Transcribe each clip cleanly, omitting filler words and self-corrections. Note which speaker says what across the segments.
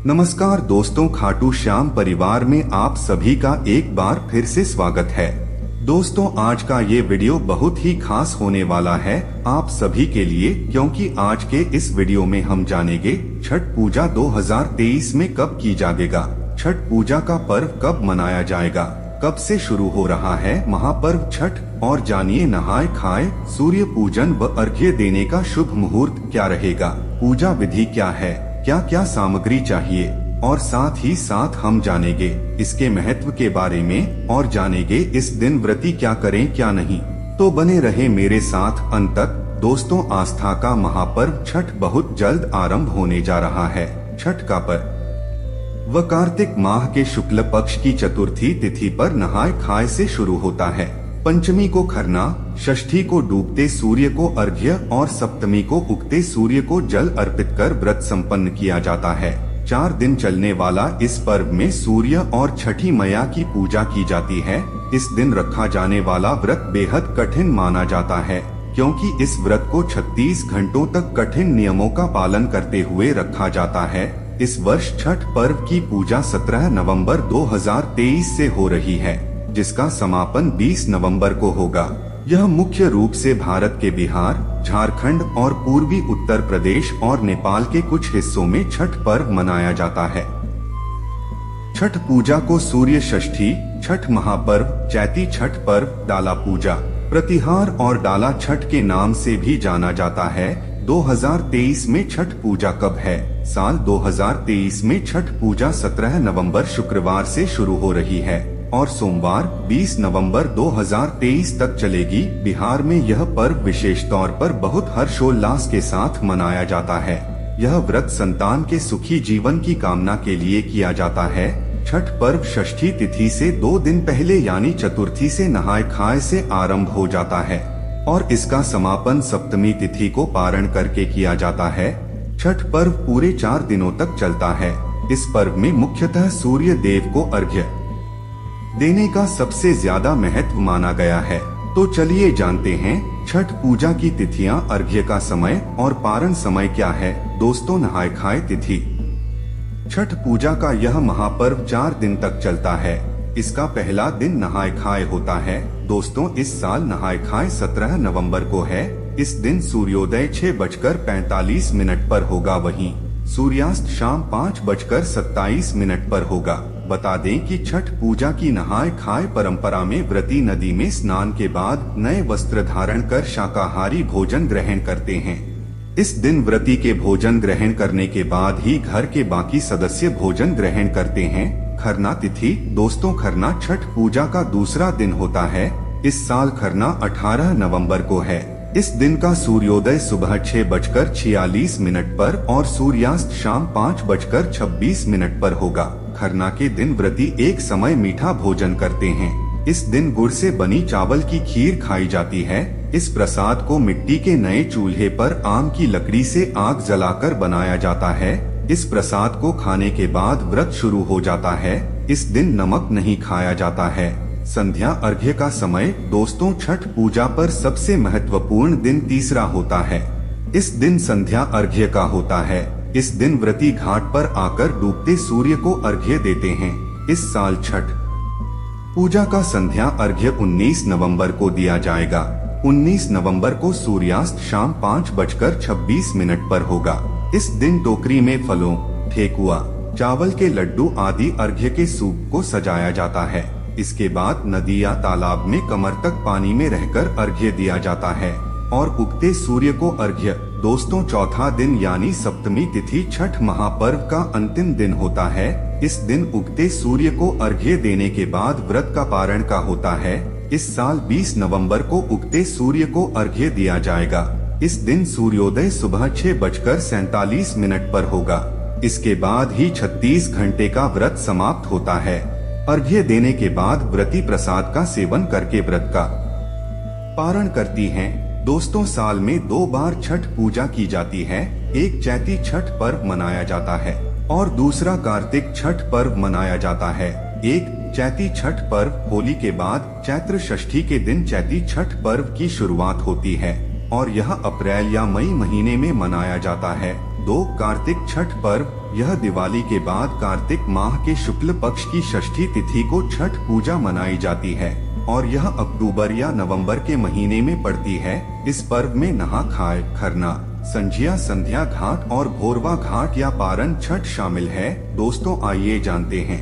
Speaker 1: नमस्कार दोस्तों, खाटू श्याम परिवार में आप सभी का एक बार फिर से स्वागत है। दोस्तों, आज का ये वीडियो बहुत ही खास होने वाला है आप सभी के लिए, क्योंकि आज के इस वीडियो में हम जानेंगे छठ पूजा 2023 में कब की जाएगा, छठ पूजा का पर्व कब मनाया जाएगा, कब से शुरू हो रहा है महापर्व छठ, और जानिए नहाए खाए सूर्य पूजन व अर्घ्य देने का शुभ मुहूर्त क्या रहेगा, पूजा विधि क्या है, क्या क्या सामग्री चाहिए, और साथ ही साथ हम जानेंगे इसके महत्व के बारे में और जानेंगे इस दिन व्रती क्या करें क्या नहीं। तो बने रहे मेरे साथ अंत तक। दोस्तों, आस्था का महापर्व छठ बहुत जल्द आरंभ होने जा रहा है। छठ का पर्व व कार्तिक माह के शुक्ल पक्ष की चतुर्थी तिथि पर नहाय खाए से शुरू होता है। पंचमी को खरना, षष्ठी को डूबते सूर्य को अर्घ्य और सप्तमी को उगते सूर्य को जल अर्पित कर व्रत संपन्न किया जाता है। 4 दिन चलने वाला इस पर्व में सूर्य और छठी मैया की पूजा की जाती है। इस दिन रखा जाने वाला व्रत बेहद कठिन माना जाता है, क्योंकि इस व्रत को 36 घंटों तक कठिन नियमों का पालन करते हुए रखा जाता है। इस वर्ष छठ पर्व की पूजा 17 नवंबर 2023 से हो रही है, जिसका समापन 20 नवंबर को होगा। यह मुख्य रूप से भारत के बिहार, झारखंड और पूर्वी उत्तर प्रदेश और नेपाल के कुछ हिस्सों में छठ पर्व मनाया जाता है। छठ पूजा को सूर्य षष्ठी, छठ महापर्व, चैती छठ पर्व, डाला पूजा, प्रतिहार और डाला छठ के नाम से भी जाना जाता है। 2023 में छठ पूजा कब है? साल 2023 में छठ पूजा 17 नवंबर शुक्रवार से शुरू हो रही है और सोमवार 20 नवंबर 2023 तक चलेगी। बिहार में यह पर्व विशेष तौर पर बहुत हर्षोल्लास के साथ मनाया जाता है। यह व्रत संतान के सुखी जीवन की कामना के लिए किया जाता है। छठ पर्व षष्ठी तिथि से 2 दिन पहले यानी चतुर्थी से नहाय खाए से आरंभ हो जाता है और इसका समापन सप्तमी तिथि को पारण करके किया जाता है। छठ पर्व पूरे 4 दिनों तक चलता है। इस पर्व में मुख्यतः सूर्य देव को अर्घ्य देने का सबसे ज्यादा महत्व माना गया है। तो चलिए जानते हैं छठ पूजा की तिथियां, अर्घ्य का समय और पारण समय क्या है। दोस्तों, नहाय खाए तिथि। छठ पूजा का यह महापर्व 4 दिन तक चलता है। इसका पहला दिन नहाय खाए होता है। दोस्तों, इस साल नहाय खाए 17 नवंबर को है। इस दिन सूर्योदय 6:45 पर होगा, वहीं सूर्यास्त शाम 5:27 पर होगा। बता दें कि छठ पूजा की नहाय खाए परंपरा में व्रती नदी में स्नान के बाद नए वस्त्र धारण कर शाकाहारी भोजन ग्रहण करते हैं। इस दिन व्रती के भोजन ग्रहण करने के बाद ही घर के बाकी सदस्य भोजन ग्रहण करते हैं। खरना तिथि। दोस्तों, खरना छठ पूजा का दूसरा दिन होता है। इस साल खरना 18 नवंबर को है। इस दिन का सूर्योदय सुबह 6:46 पर और सूर्यास्त शाम 5:26 पर होगा। खरना के दिन व्रती एक समय मीठा भोजन करते हैं। इस दिन गुड़ से बनी चावल की खीर खाई जाती है। इस प्रसाद को मिट्टी के नए चूल्हे पर आम की लकड़ी से आग जलाकर बनाया जाता है। इस प्रसाद को खाने के बाद व्रत शुरू हो जाता है। इस दिन नमक नहीं खाया जाता है। संध्या अर्घ्य का समय। दोस्तों, छठ पूजा पर सबसे महत्वपूर्ण दिन तीसरा होता है। इस दिन संध्या अर्घ्य का होता है। इस दिन व्रती घाट पर आकर डूबते सूर्य को अर्घ्य देते हैं। इस साल छठ पूजा का संध्या अर्घ्य 19 नवंबर को दिया जाएगा। 19 नवंबर को सूर्यास्त शाम 5:26 पर होगा। इस दिन टोकरी में फलों, ठेकुआ, चावल के लड्डू आदि अर्घ्य के सूप को सजाया जाता है। इसके बाद नदी या तालाब में कमर तक पानी में रहकर अर्घ्य दिया जाता है और उगते सूर्य को अर्घ्य। दोस्तों, चौथा दिन यानी सप्तमी तिथि छठ महापर्व का अंतिम दिन होता है। इस दिन उगते सूर्य को अर्घ्य देने के बाद व्रत का पारण का होता है। इस साल 20 नवंबर को उगते सूर्य को अर्घ्य दिया जाएगा। इस दिन सूर्योदय सुबह 6:47 पर होगा। इसके बाद ही 36 घंटे का व्रत समाप्त होता है। अर्घ्य देने के बाद व्रती प्रसाद का सेवन करके व्रत का पारण करती हैं। दोस्तों, साल में 2 बार छठ पूजा की जाती है। एक चैती छठ पर्व मनाया जाता है और दूसरा कार्तिक छठ पर्व मनाया जाता है। एक चैती छठ पर्व होली के बाद चैत्र षष्ठी के दिन चैती छठ पर्व की शुरुआत होती है और यह अप्रैल या मई महीने में मनाया जाता है। 2. कार्तिक छठ पर्व। यह दिवाली के बाद कार्तिक माह के शुक्ल पक्ष की षष्ठी तिथि को छठ पूजा मनाई जाती है और यह अक्टूबर या नवंबर के महीने में पड़ती है। इस पर्व में नहा खाए, खरना, संझिया संध्या घाट और भोरवा घाट या पारण छठ शामिल है। दोस्तों आइए जानते हैं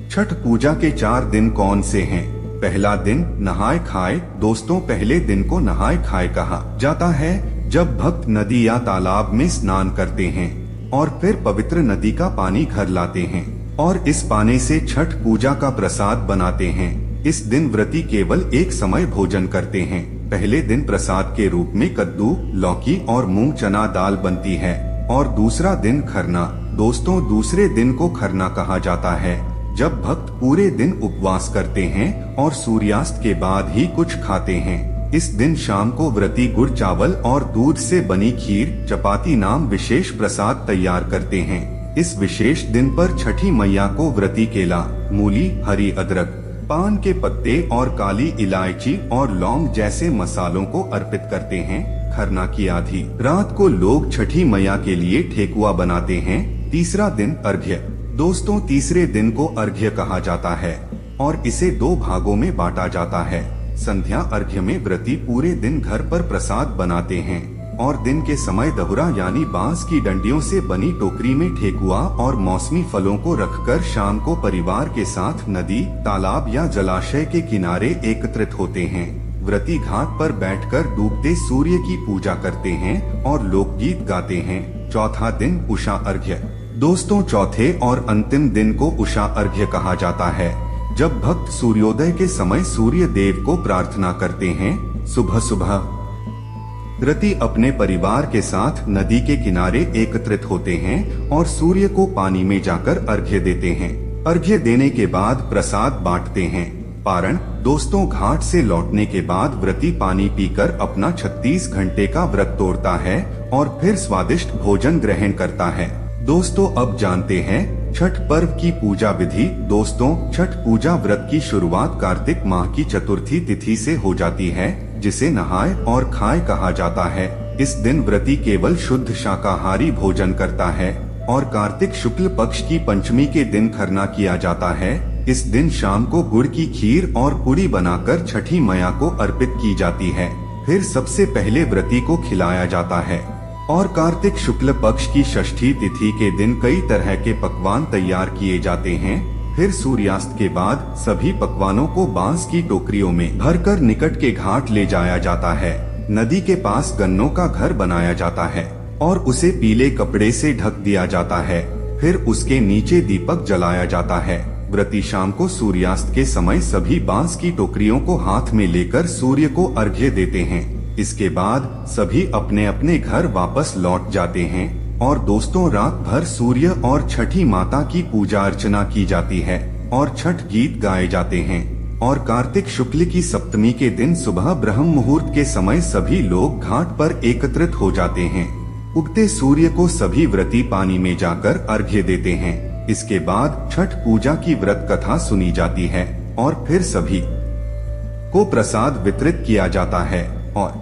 Speaker 1: छठ पूजा के 4 दिन कौन से हैं। पहला दिन नहाए खाए। दोस्तों पहले दिन को नहाए खाए कहा जाता है जब भक्त नदी या तालाब में स्नान करते हैं और फिर पवित्र नदी का पानी घर लाते हैं और इस पानी से छठ पूजा का प्रसाद बनाते हैं। इस दिन व्रती केवल एक समय भोजन करते हैं। पहले दिन प्रसाद के रूप में कद्दू, लौकी और मूंग चना दाल बनती है और दूसरा दिन खरना। दोस्तों दूसरे दिन को खरना कहा जाता है जब भक्त पूरे दिन उपवास करते हैं और सूर्यास्त के बाद ही कुछ खाते हैं। इस दिन शाम को व्रती गुड़ चावल और दूध से बनी खीर, चपाती नाम विशेष प्रसाद तैयार करते हैं। इस विशेष दिन पर छठी मैया को व्रती केला, मूली, हरी अदरक, पान के पत्ते और काली इलायची और लौंग जैसे मसालों को अर्पित करते हैं। खरना की आधी रात को लोग छठी मैया के लिए ठेकुआ बनाते हैं। तीसरा दिन अर्घ्य। दोस्तों तीसरे दिन को अर्घ्य कहा जाता है और इसे 2 भागों में बांटा जाता है। संध्या अर्घ्य में व्रती पूरे दिन घर पर प्रसाद बनाते हैं और दिन के समय दहुरा यानी बांस की डंडियों से बनी टोकरी में ठेकुआ और मौसमी फलों को रखकर शाम को परिवार के साथ नदी, तालाब या जलाशय के किनारे एकत्रित होते हैं। व्रती घाट पर बैठकर डूबते सूर्य की पूजा करते हैं और लोकगीत गाते हैं। चौथा दिन उषा अर्घ्य। दोस्तों चौथे और अंतिम दिन को उषा अर्घ्य कहा जाता है जब भक्त सूर्योदय के समय सूर्य देव को प्रार्थना करते हैं। सुबह सुबह व्रती अपने परिवार के साथ नदी के किनारे एकत्रित होते हैं और सूर्य को पानी में जाकर अर्घ्य देते हैं। अर्घ्य देने के बाद प्रसाद बांटते हैं। पारण। दोस्तों घाट से लौटने के बाद व्रती पानी पीकर अपना 36 घंटे का व्रत तोड़ता है और फिर स्वादिष्ट भोजन ग्रहण करता है। दोस्तों अब जानते हैं छठ पर्व की पूजा विधि। दोस्तों छठ पूजा व्रत की शुरुआत कार्तिक माह की चतुर्थी तिथि से हो जाती है जिसे नहाए और खाए कहा जाता है। इस दिन व्रती केवल शुद्ध शाकाहारी भोजन करता है और कार्तिक शुक्ल पक्ष की पंचमी के दिन खरना किया जाता है। इस दिन शाम को गुड़ की खीर और पूरी बनाकर छठी मैया को अर्पित की जाती है। फिर सबसे पहले व्रती को खिलाया जाता है और कार्तिक शुक्ल पक्ष की षष्ठी तिथि के दिन कई तरह के पकवान तैयार किए जाते हैं। फिर सूर्यास्त के बाद सभी पकवानों को बांस की टोकरियों में भरकर निकट के घाट ले जाया जाता है। नदी के पास गन्नों का घर बनाया जाता है और उसे पीले कपड़े से ढक दिया जाता है। फिर उसके नीचे दीपक जलाया जाता है। व्रती शाम को सूर्यास्त के समय सभी बांस की टोकरियों को हाथ में लेकर सूर्य को अर्घ्य देते हैं। इसके बाद सभी अपने अपने घर वापस लौट जाते हैं और दोस्तों रात भर सूर्य और छठी माता की पूजा अर्चना की जाती है और छठ गीत गाए जाते हैं। और कार्तिक शुक्ल की सप्तमी के दिन सुबह ब्रह्म मुहूर्त के समय सभी लोग घाट पर एकत्रित हो जाते हैं। उगते सूर्य को सभी व्रती पानी में जाकर अर्घ्य देते हैं। इसके बाद छठ पूजा की व्रत कथा सुनी जाती है और फिर सभी को प्रसाद वितरित किया जाता है। और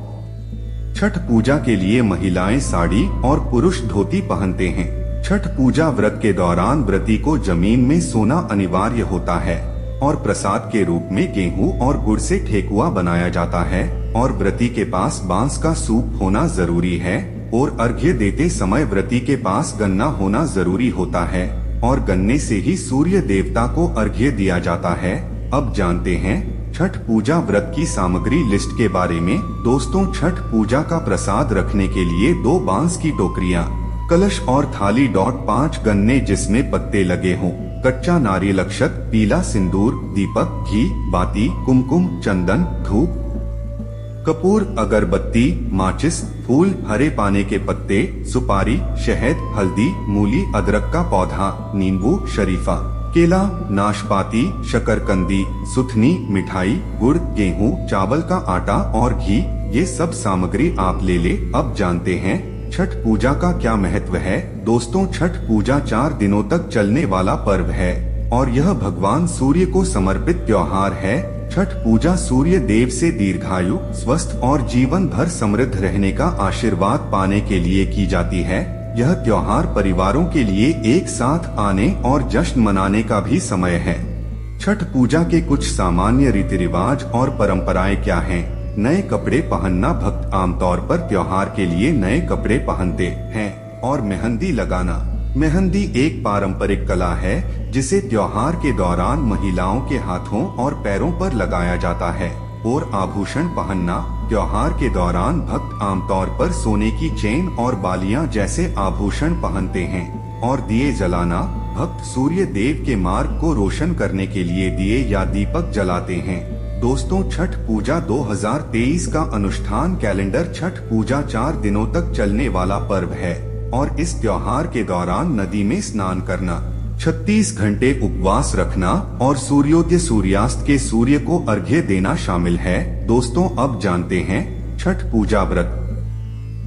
Speaker 1: छठ पूजा के लिए महिलाएं साड़ी और पुरुष धोती पहनते हैं। छठ पूजा व्रत के दौरान व्रती को जमीन में सोना अनिवार्य होता है और प्रसाद के रूप में गेहूं और गुड़ से ठेकुआ बनाया जाता है और व्रती के पास बांस का सूप होना जरूरी है और अर्घ्य देते समय व्रती के पास गन्ना होना जरूरी होता है और गन्ने से ही सूर्य देवता को अर्घ्य दिया जाता है। अब जानते हैं छठ पूजा व्रत की सामग्री लिस्ट के बारे में। दोस्तों छठ पूजा का प्रसाद रखने के लिए 2 बांस की टोकरियां, कलश और थाली, 5 गन्ने जिसमें पत्ते लगे हों, कच्चा नारियल, अक्षत, पीला सिंदूर, दीपक, घी, बाती, कुमकुम, चंदन, धूप, कपूर, अगरबत्ती, माचिस, फूल, हरे पाने के पत्ते, सुपारी, शहद, हल्दी, मूली, अदरक का पौधा, नींबू, शरीफा, केला, नाशपाती, शकरकंदी, सुथनी, मिठाई, गुड़, गेहूं, चावल का आटा और घी, ये सब सामग्री आप ले ले। अब जानते हैं छठ पूजा का क्या महत्व है। दोस्तों छठ पूजा 4 दिनों तक चलने वाला पर्व है और यह भगवान सूर्य को समर्पित त्योहार है। छठ पूजा सूर्य देव से दीर्घायु, स्वस्थ और जीवन भर समृद्ध रहने का आशीर्वाद पाने के लिए की जाती है। यह त्योहार परिवारों के लिए एक साथ आने और जश्न मनाने का भी समय है। छठ पूजा के कुछ सामान्य रीति रिवाज और परंपराएं क्या हैं? नए कपड़े पहनना। भक्त आमतौर पर त्योहार के लिए नए कपड़े पहनते हैं। और मेहंदी लगाना। मेहंदी एक पारंपरिक कला है जिसे त्योहार के दौरान महिलाओं के हाथों और पैरों पर लगाया जाता है। और आभूषण पहनना। त्योहार के दौरान भक्त आमतौर पर सोने की चेन और बालियां जैसे आभूषण पहनते हैं। और दिए जलाना। भक्त सूर्य देव के मार्ग को रोशन करने के लिए दिए या दीपक जलाते हैं। दोस्तों, छठ पूजा 2023 का अनुष्ठान कैलेंडर। छठ पूजा 4 दिनों तक चलने वाला पर्व है और इस त्योहार के दौरान नदी में स्नान करना, 36 घंटे उपवास रखना और सूर्योदय सूर्यास्त के सूर्य को अर्घ्य देना शामिल है। दोस्तों, अब जानते हैं छठ पूजा व्रत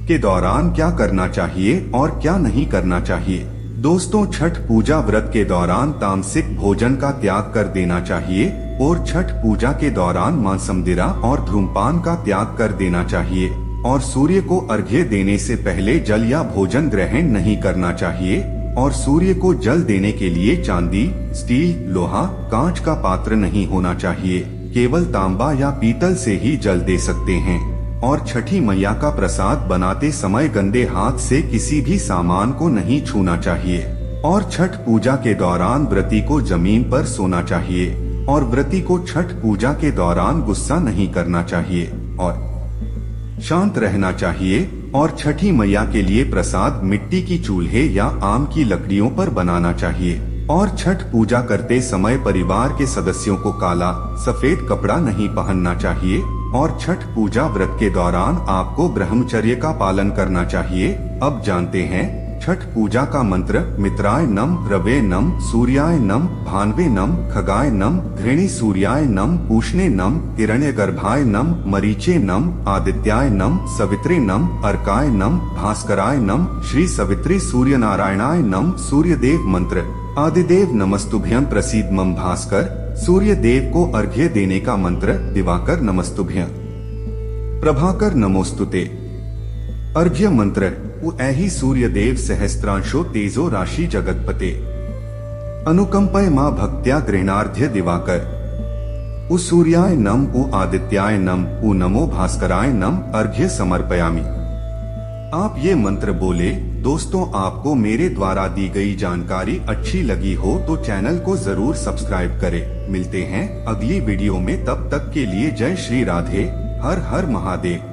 Speaker 1: के दौरान क्या करना चाहिए और क्या नहीं करना चाहिए। दोस्तों, छठ पूजा व्रत के दौरान तामसिक भोजन का त्याग कर देना चाहिए और छठ पूजा के दौरान मांसमदिरा और धूम्रपान का त्याग कर देना चाहिए और सूर्य को अर्घ्य देने से पहले जल या भोजन ग्रहण नहीं करना चाहिए और सूर्य को जल देने के लिए चांदी, स्टील, लोहा, कांच का पात्र नहीं होना चाहिए। केवल तांबा या पीतल से ही जल दे सकते हैं। और छठी मैया का प्रसाद बनाते समय गंदे हाथ से किसी भी सामान को नहीं छूना चाहिए। और छठ पूजा के दौरान व्रती को जमीन पर सोना चाहिए और व्रती को छठ पूजा के दौरान गुस्सा नहीं करना चाहिए और शांत रहना चाहिए। और छठी मैया के लिए प्रसाद मिट्टी की चूल्हे या आम की लकड़ियों पर बनाना चाहिए। और छठ पूजा करते समय परिवार के सदस्यों को काला सफेद कपड़ा नहीं पहनना चाहिए। और छठ पूजा व्रत के दौरान आपको ब्रह्मचर्य का पालन करना चाहिए। अब जानते हैं छठ पूजा का मंत्र। मित्राय नम, रवे नम, सूर्याय नम, भानवे नम, खगाय नम, घृणी सूर्याय नम, पूषणे नम, हिरण्यगर्भाय नम, मरीचे नम, आदित्याय नम, सवित्रे नम, अर्काय नम, भास्कराय नम, श्री सवित्री सूर्यनारायणाय नम। सूर्यदेव मंत्र। आदिदेव नमस्तुभ्यं प्रसीद मम भास्कर। सूर्य देव को अर्घ्य देने का मंत्र। दिवाकर नमस्तुभ्यं प्रभाकर नमोस्तुते। अर्घ्य मंत्र। ऐहि सूर्य देव सहस्त्रांशो तेजो राशि जगतपते अनुकंपय मां भक्त्या गृहणार्घ्य दिवाकर। उ सूर्याय नम, उ आदित्याय नम, उ नमो भास्कराय नम। अर्घ्य समर्पयामि। आप ये मंत्र बोले। दोस्तों, आपको मेरे द्वारा दी गई जानकारी अच्छी लगी हो तो चैनल को जरूर सब्सक्राइब करें। मिलते हैं अगली वीडियो में, तब तक के लिए जय श्री राधे। हर हर महादेव।